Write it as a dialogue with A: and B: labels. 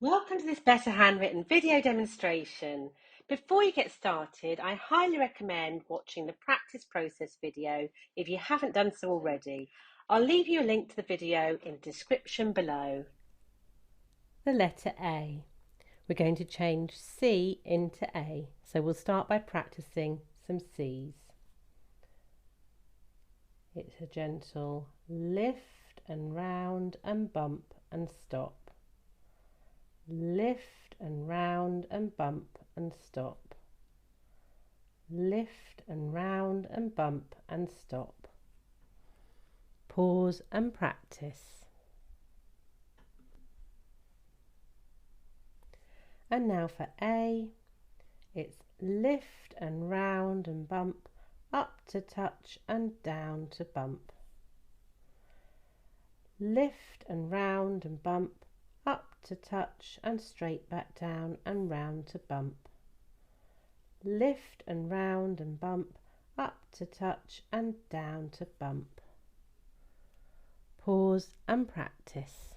A: Welcome to this Better Handwritten video demonstration. Before you get started, I highly recommend watching the practice process video if you haven't done so already. I'll leave you a link to the video in the description below. The letter A. We're going to change C into A, so we'll start by practicing some C's. It's a gentle lift and round and bump and stop. Lift and round and bump and stop. Lift and round and bump and stop. Pause and practice. And now for A, it's lift and round and bump, up to touch and down to bump. Lift and round and bump, up to touch and straight back down and round to bump. Lift and round and bump, up to touch and down to bump. Pause and practice.